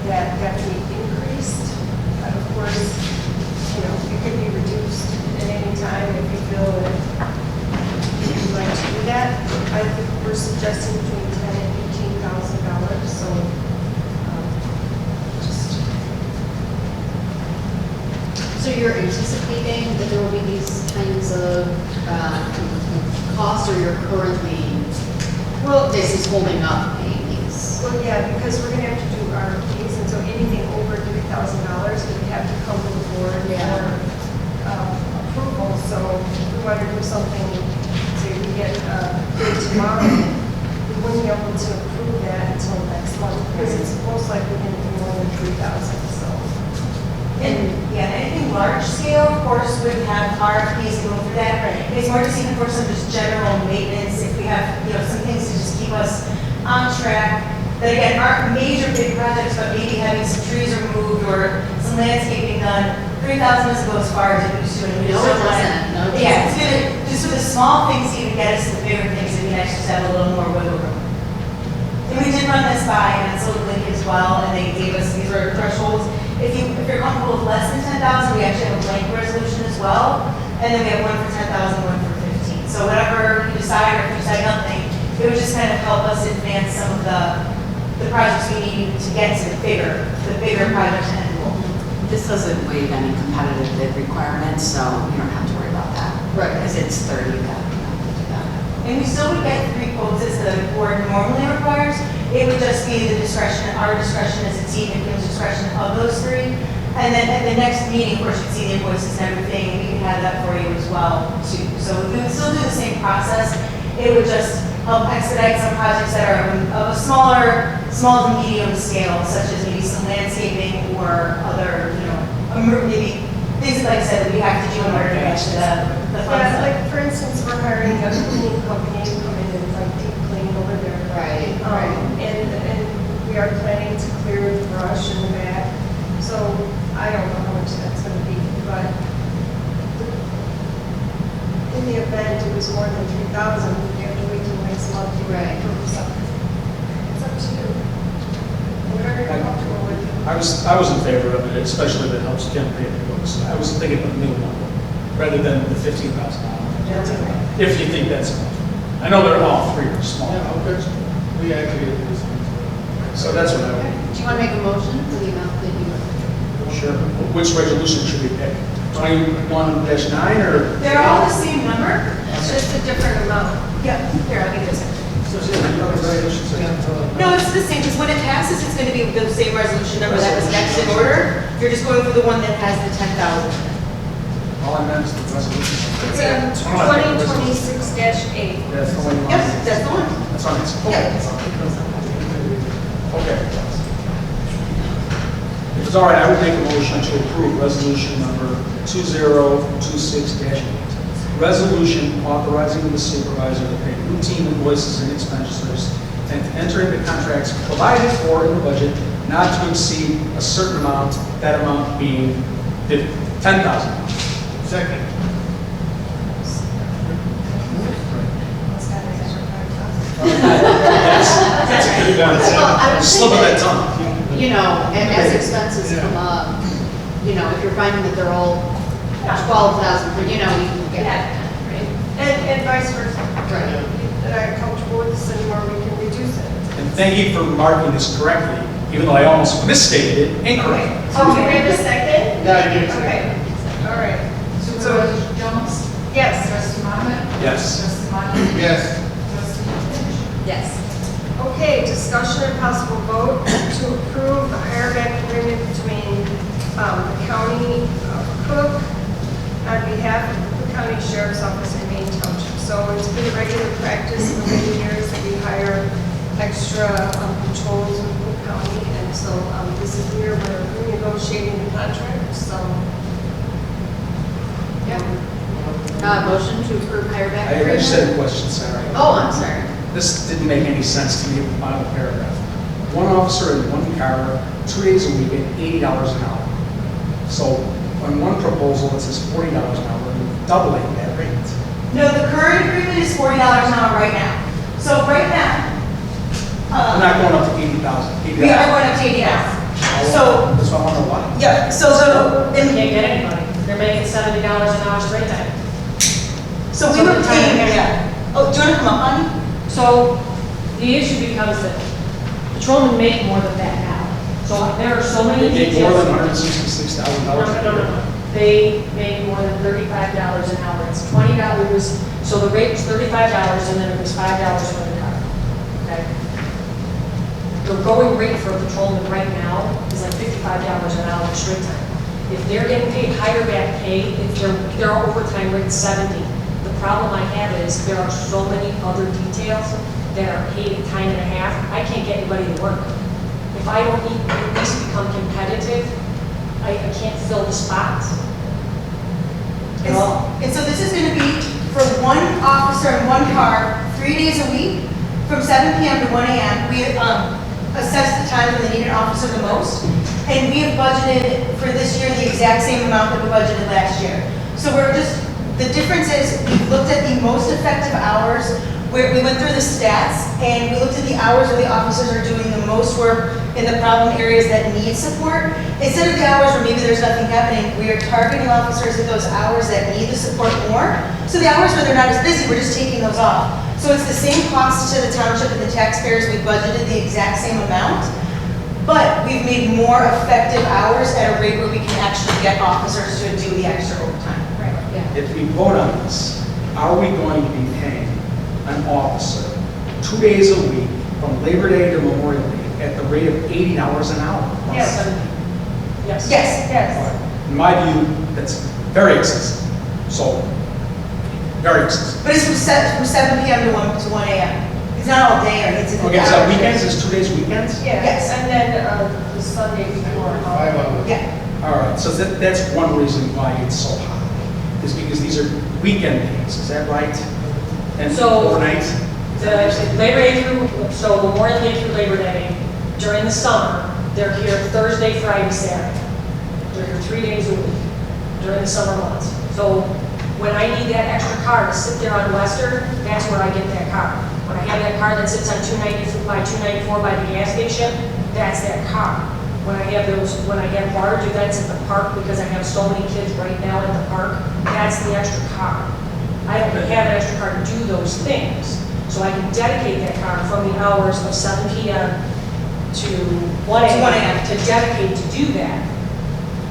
that be increased. And of course, you know, it could be reduced at any time if you feel that you'd like to do that. I think we're suggesting between $10,000 and $15,000, so just. So you're anticipating that there will be these kinds of costs, or you're currently, this is holding up paying these? Well, yeah, because we're gonna have to do RFPs, and so anything over $3,000, we have to come to the board for approval. So if we want to do something, say we get bid tomorrow, we wouldn't be able to approve that until next month, because it's most likely going to be more than $3,000, so. And, yeah, anything large scale, of course, would have RFPs go for that. It's more just even for some just general maintenance, if we have, you know, some things to just keep us on track. That again, aren't major big projects, but maybe having some trees removed or some landscaping done. 3,000 doesn't go as far as it used to. And we No, just it don't want doesn't. No, it Yeah, doesn't. it's gonna, just for the small things to even get us to the bigger things, and we actually just have a little more wiggle room. And we did run this by, and so did Link as well, and they gave us, these were thresholds. If you're comfortable with less than 10,000, we actually have a blank resolution as well, and then we have one for 10,000, one for 15. So whatever you decide, or if you decide nothing, it would just kind of help us advance some of the projects we need to get to the bigger projects and goal. This doesn't waive any competitive bid requirements, so you don't have to worry about that. Right. Because it's 30 that. And we still would get 3 quotes as the board normally requires. It would just be the discretion, our discretion as a team, and Kim's discretion of those 3. And then at the next meeting, of course, you'd see the invoices and everything, and we can have that for you as well, too. So we would still do the same process. It would just help expedite some projects that are of a small to medium scale, such as maybe some landscaping or other, you know, maybe things like I said that we have to do in order to get to the funds. Yeah, like for instance, we're hiring a cleaning company to come in and like deep clean over there. Right. And we are planning to clear the brush in the back. So I don't know how much that's going to be, but in the event it was more than 3,000, we have to wait till next month to Right. approve something. It's up to you. Whatever you're comfortable with. I was in favor of it, especially if it helps Kim pay the books. I was thinking of a new number, rather than the $15,000. That's okay. If you think that's enough. I know they're all 3 are small. Yeah, okay. We agree with this. So that's what I would. Do you want to make a motion for the amount that you? Sure. Which resolution should we pick? 21-9 or? They're all the same number. It's just a different amount. Yep, here, I'll give you this. No, No, it's the same, because when it passes, it's going to be the same resolution number that was next in order. You're just going for the one that has the 10,000. All I meant is the resolution. It's 2026-8. That's the one you want? Yep, that's the one. That's on it. Okay. If it's all right, I would make a motion to approve resolution number 2026-8. Resolution authorizing the supervisor to pay routine invoices and expenditures and to enter into contracts provided for in the budget not to exceed a certain amount, that amount being $10,000. second. That's a good one. Well, I would Slip of say that tongue. You know, and as expenses come up, you know, if you're finding that they're all 12,000, you know, you can get that, right? And vice versa. Right. That I'm comfortable with this anymore, we can reduce it. And thank you for marking this correctly, even though I almost misstated it incorrectly. Oh, we have a second? Yeah, I did. Okay, all right. So Yes. Trustee Mama? Yes. Trustee Martin? Yes. Trustee Finch? Yes. Okay, discussion and possible vote to approve the hire back agreement between the county Cook on behalf of the Cook County Sheriff's Office in Maine Township. So it's been a regular practice for many years that we hire extra patrols with Cook County, and so this is the year we're renegotiating the contract, so. Motion to approve hire back I agreement? just had a question, Sarah. Oh, I'm sorry. This didn't make any sense to me in the bottom paragraph. One officer in one car, 2 days a week at $80 an hour. So on one proposal, it says $40 an hour, and doubling that rate. No, the current agreement is $40 an hour right now. So right now, We're not going up to 80,000. we are going up to 80 now. So, That's what I wonder why. yeah, so They can't get anybody. They're making $70 an hour straight time. So we So were the time paying, and a half. yeah. Oh, do you want to come up, honey? So the issue becomes that patrolmen make more than that now. So there are so many They make more details. than $166,000. No. They make more than $35 an hour. It's $20, so the rate was $35 and then it was $5 for the car. Okay? The going rate for a patrolman right now is like $55 an hour straight time. If they're getting paid higher back pay, if their overtime rate is 70. The problem I have is there are so many other details that are paid at time and a half. I can't get anybody to work. If I don't at least become competitive, I can't fill the spots. At all. And so this is going to be for one officer in one car, 3 days a week, from 7 p.m. to 1 a.m. We assess the time when they need an officer the most, and we have budgeted for this year the exact same amount that we budgeted last year. So the difference is we've looked at the most effective hours, where we went through the stats, and we looked at the hours where the officers are doing the most work in the problem areas that need support. Instead of the hours where maybe there's nothing happening, we are targeting officers at those hours that need the support more. So the hours where they're not as busy, we're just taking those off. So it's the same cost to the township and the taxpayers. We budgeted the exact same amount, but we've made more effective hours at a rate where we can actually get officers to do the extra overtime. Right, yeah. If we vote on this, are we going to be paying an officer 2 days a week from Labor Day to Memorial Day at the rate of $80 an hour? Yes. Yes. Yes. Yes. In my view, that's very excessive. So, very excessive. But it's from 7 p.m. to 1 a.m. It's not all day, or it's in the Okay, so hours. weekends is 2 days weekends? Yes. And then the Sunday before. 5 hours. Yeah. All right, so that's one reason why it's so high, is because these are weekend days, is that right? And So- overnight? The Labor Day through, so Memorial Day through Labor Day, during the summer, they're here Thursday, Friday, Saturday. They're here 3 days a week during the summer months. So when I need that extra car to sit there on Western, that's where I get that car. When I have that car that sits on 294 by the gas station, that's that car. When I have large events at the park, because I have so many kids right now in the park, that's the extra car. I don't have an extra car to do those things. So I can dedicate that car from the hours of 7 p.m. to 1 a.m. to dedicate to do that.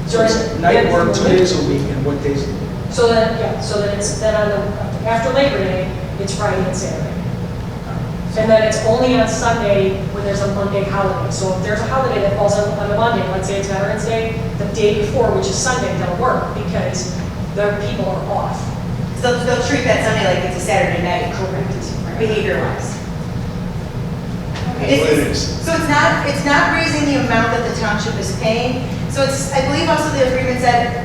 So it's night work 2 days a week, and what days? So then it's, then on the, after Labor Day, it's Friday and Saturday. And then it's only on Sunday when there's a Monday holiday. So if there's a holiday that falls on a Monday, let's say it's Veterans Day, the day before, which is Sunday, they'll work because the people are off. So they'll treat that Sunday like it's a Saturday night, Correct. behavior-wise. That's what it is. So it's not raising the amount that the township is paying. So it's, I believe also the agreement said,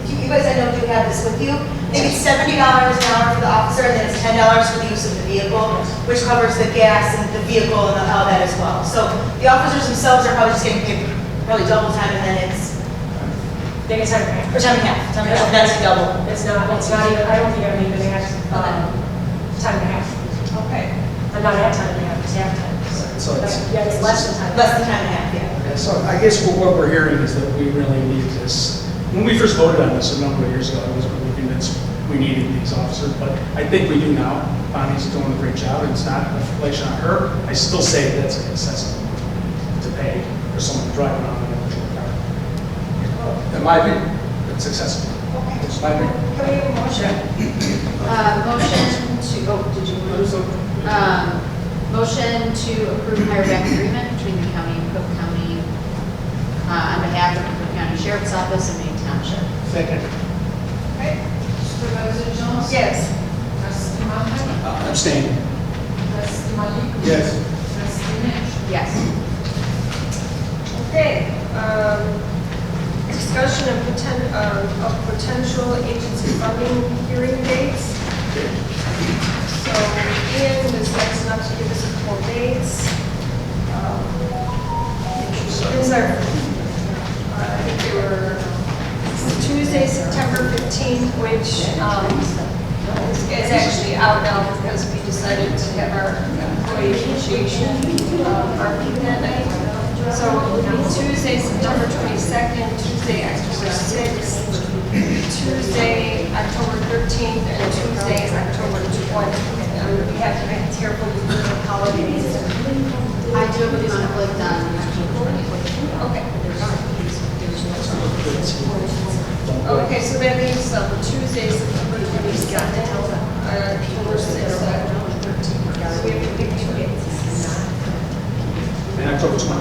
you guys, I know do have this with you, maybe $70 an hour for the officer, and then it's $10 for the use of the vehicle, which covers the gas and the vehicle and all that as well. So the officers themselves are probably just getting paid probably double time, and then it's, I think it's time and a half. or time and a half, that's double. It's not even, I don't think I'm even at, time and a half. Okay. I'm not at time and a half, it's half time. So it's- Yeah, it's less than time. Less than time and a half, yeah. Okay, so I guess what we're hearing is that we really need this. When we first voted on this a number of years ago, I wasn't really convinced we needed these officers, but I think we do now. Bonnie's doing a great job, and it's not a reflection on her. I still say that's excessive to pay for someone to drive around in a patrol car. In my opinion, it's excessive. Okay. It's fine. Can we have a motion? Motion to, oh, did you want to? Motion to approve the hire back agreement between the county and Cook County on behalf of the Cook County Sheriff's Office and Maine Township. Second. Okay. Supervisor Jones? Yes. Trustee Mata? Abstain. Trustee Malik? Yes. Trustee Mitchell? Yes. Okay. Discussion of potential agency funding hearing dates. So Ian was nice enough to give us a couple dates. These are, I think they were Tuesday, September 15th, which is actually out now because we decided to have our employee appreciation barbecue that night. So it would be Tuesday, September 22nd, Tuesday, October 6th, Tuesday, October 13th, and Tuesday, October 20th. We have to be careful with the holidays. I do have a conflict on October 20th. Okay. Okay, so that leaves Tuesday, September 22nd, October 6th, October 13th. So we have to pick 2 dates. And October 20th?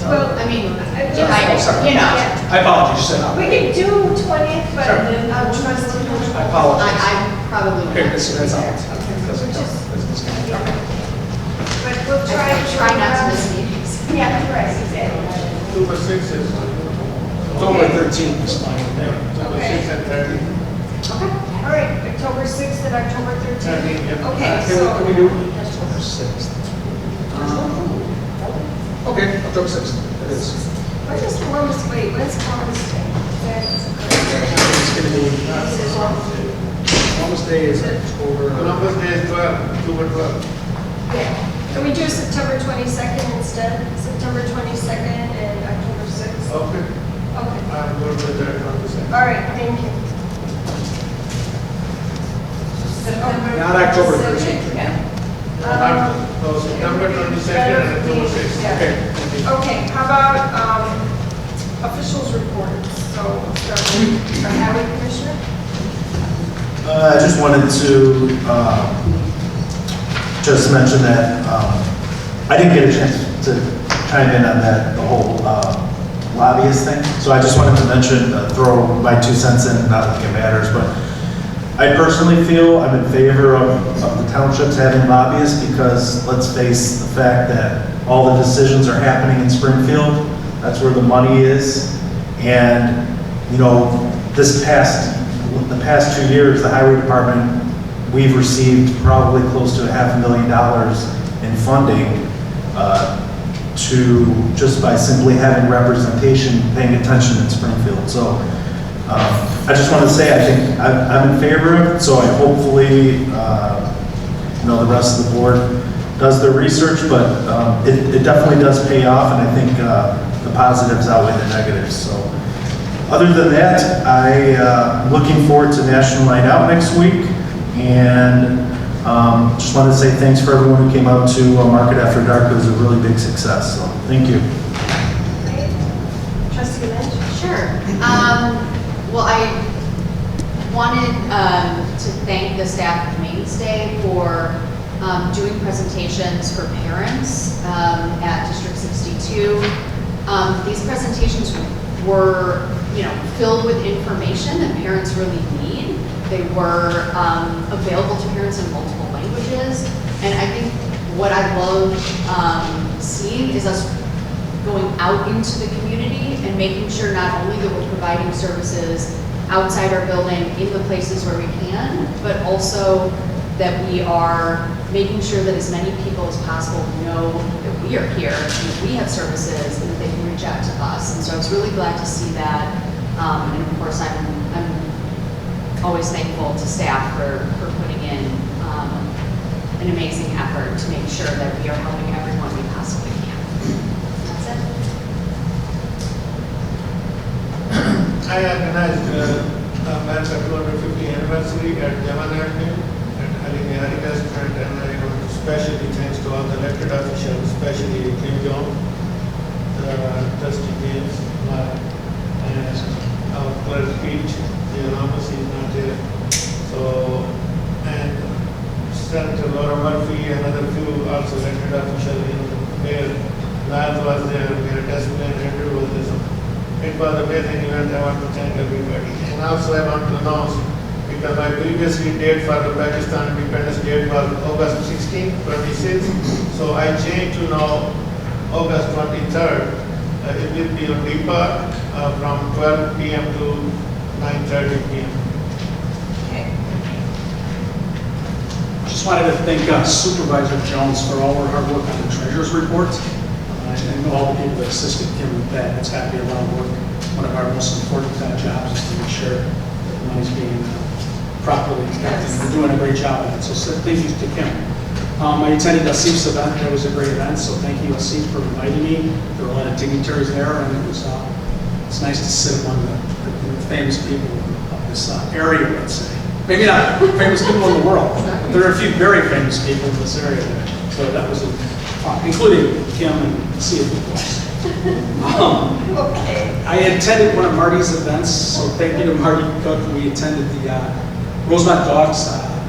Well, I mean, sorry. you know, I apologize, you said out. we can do 20th, but then trust you. I apologize. I probably Okay, won't. that's out. But we'll try. Try not to miss meetings. Yeah, right, exactly. October 6th is, October 13th is fine. October 6th and 30. Okay, all right, October 6th and October 13th. 13th, yeah. Okay, Can we so, do October 6th? Okay, October 6th, it is. what is Columbus, wait, when's Columbus Day? It's going to be, Columbus Day is October. Columbus Day is 12, October 12. Yeah, can we do September 22nd instead? September 22nd and October 6th? Okay, Okay, I'm good with that, on the second. all right, thank you. Not October 13th. So September 22nd and October 6th. Yeah. Okay, thank you. Okay, how about officials reports? So we'll start with our highway commissioner. I just wanted to just mention that I didn't get a chance to chime in on that, the whole lobbyist thing. So I just wanted to mention, throw my 2 cents in, not like it matters, but I personally feel I'm in favor of the townships having lobbyists because let's face the fact that all the decisions are happening in Springfield. That's where the money is. And, you know, the past 2 years, the highway department, we've received probably close to $500,000 in funding to just by simply having representation, paying attention in Springfield. So I just want to say I think I'm in favor of it. So I hopefully, you know, the rest of the board does their research, but it definitely does pay off, and I think the positives outweigh the negatives. So other than that, I'm looking forward to National Night Out next week, and just wanted to say thanks for everyone who came out to Market After Dark. It was a really big success, so thank you. Right. Trustee Lynch? Sure. Well, I wanted to thank the staff of Mainstay for doing presentations for parents at District 62. These presentations were, you know, filled with information that parents really need. They were available to parents in multiple languages, and I think what I love seeing is us going out into the community and making sure not only that we're providing services outside our building in the places where we can, but also that we are making sure that as many people as possible know that we are here and that we have services and that they can reach out to us. And so I was really glad to see that. And of course, I'm always thankful to staff for putting in an amazing effort to make sure that we are helping everyone we possibly can. That's it. I organized America 250 anniversary at Jaman Avenue, and I think Eric restaurant, and I want to especially thanks to all the elected officials, especially Kim Jong, Trustee James, and our clerk Pete, Ramos is not there. So, and Senator Laura Murphy and other few also elected officials, Mayor Laz was there, Mayor Desmond and Andrew was there. So it was an amazing event. I want to thank everybody. And also I want to announce, because my previous date for the Pakistan Independence Day was August 16, 26. So I changed to now August 23rd. It will be on Deepak from 12 p.m. to 9:30 p.m. Okay. Just wanted to thank Supervisor Jones for all her hard work on the treasurer's report. I know all the people that assisted Kim with that. It's got to be a lot of work. One of our most important jobs is to make sure that the money's being properly kept. And you're doing a great job of it. So thank you to Kim. I attended Asif's event. That was a great event. So thank you, Asif, for inviting me. There were a lot of dignitaries there, and it was it's nice to sit among the famous people of this area, let's say. Maybe not famous people in the world, but there are a few very famous people in this area there. So that was including Kim and Asif, of course. Okay. I attended one of Marty's events, so thank you to Marty Cook. We attended the Rosemont Dogs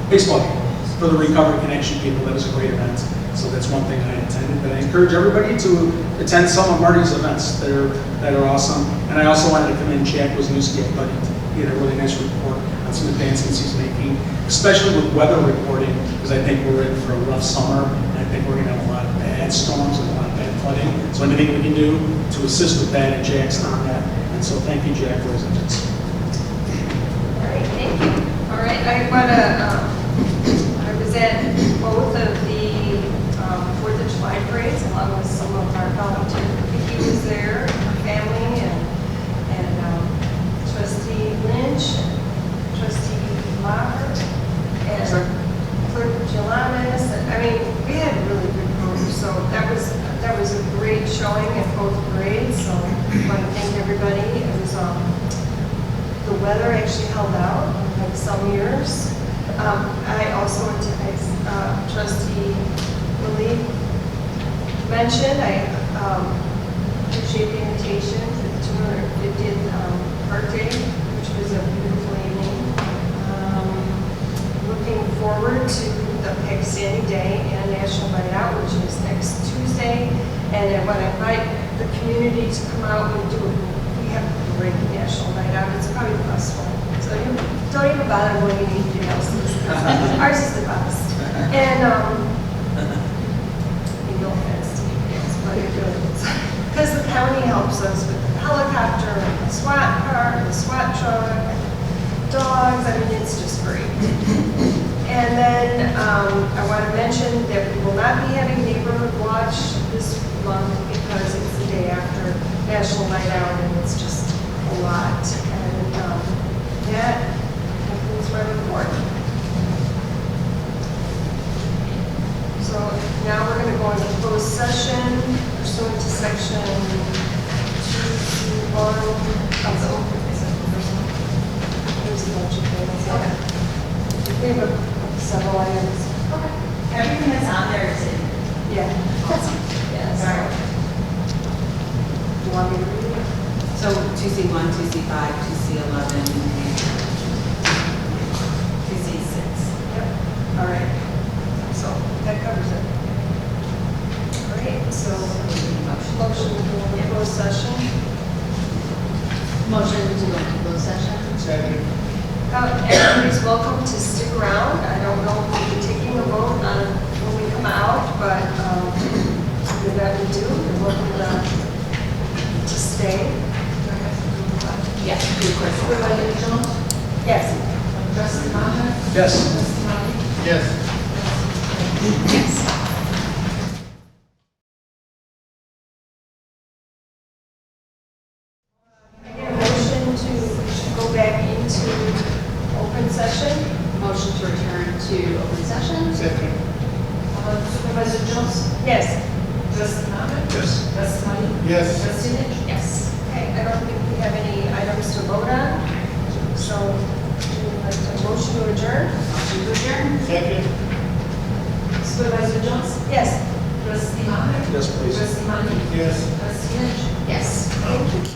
baseball game for the Recovery Connection people. That was a great event. So that's one thing I attended. But I encourage everybody to attend some of Marty's events that are awesome. And I also wanted to commend Jack Wisniewski. I thought he had a really nice report on some advancements he's making, especially with weather reporting, because I think we're in for a rough summer, and I think we're going to have a lot of bad storms and a lot of bad flooding. So anything we can do to assist with that, and Jack's on that. And so thank you, Jack, for his efforts. All right, thank you. All right, I want to, I was at both of the 4th of July parades, along with some of our volunteers. He was there, her family, and Trustee Lynch, and Trustee Maher, and Clerk Jelanis. I mean, we had a really good program, so that was a great showing at both parades. So I want to thank everybody. It was the weather actually held out, like some years. I also, as Trustee Willie mentioned, I appreciate the invitation to the 250th birthday, which was a beautiful evening. Looking forward to the Pakistani Day and National Night Out, which is next Tuesday. And I want to invite the community to come out and we have a great National Night Out. It's probably the best one. So don't even bother going to anything else. Ours is the best. And no offense to you guys, but it really is. Because the county helps us with the helicopter, and the SWAT car, the SWAT truck, dogs. I mean, it's just great. And then I want to mention that we will not be having neighborhood watch this month because it's the day after National Night Out, and it's just a lot. And that concludes my report. So now we're going to go into closed session pursuant to section 2C1 of the open. There's a bunch of things. Okay. We have several items. Okay. Everything that's on there is in. Yeah. Yes. Sorry. Do you want me to read it? So 2C1, 2C5, 2C11, 2C6. Yep. All right. So that covers it. All right. So motion to go into closed session. Motion to go into closed session. Second. Everybody's welcome to stick around. I don't know if we'll be taking a vote on when we come out, but if that we do, you're welcome to stay. Yes, good question. Supervisor Jones? Yes. Trustee Maher? Yes. Trustee Martin? Yes. Yes. I get a motion to go back into open session. Motion to return to open session. Second. Supervisor Jones? Yes. Trustee Maher? Yes. Trustee Martin? Yes. Trustee Lynch? Yes. Okay, I don't think we have any items to vote on. So, a motion to adjourn? Motion to adjourn. Second. Supervisor Jones? Yes. Trustee Maher? Yes, please. Trustee Martin? Yes. Trustee Lynch? Yes. Thank you.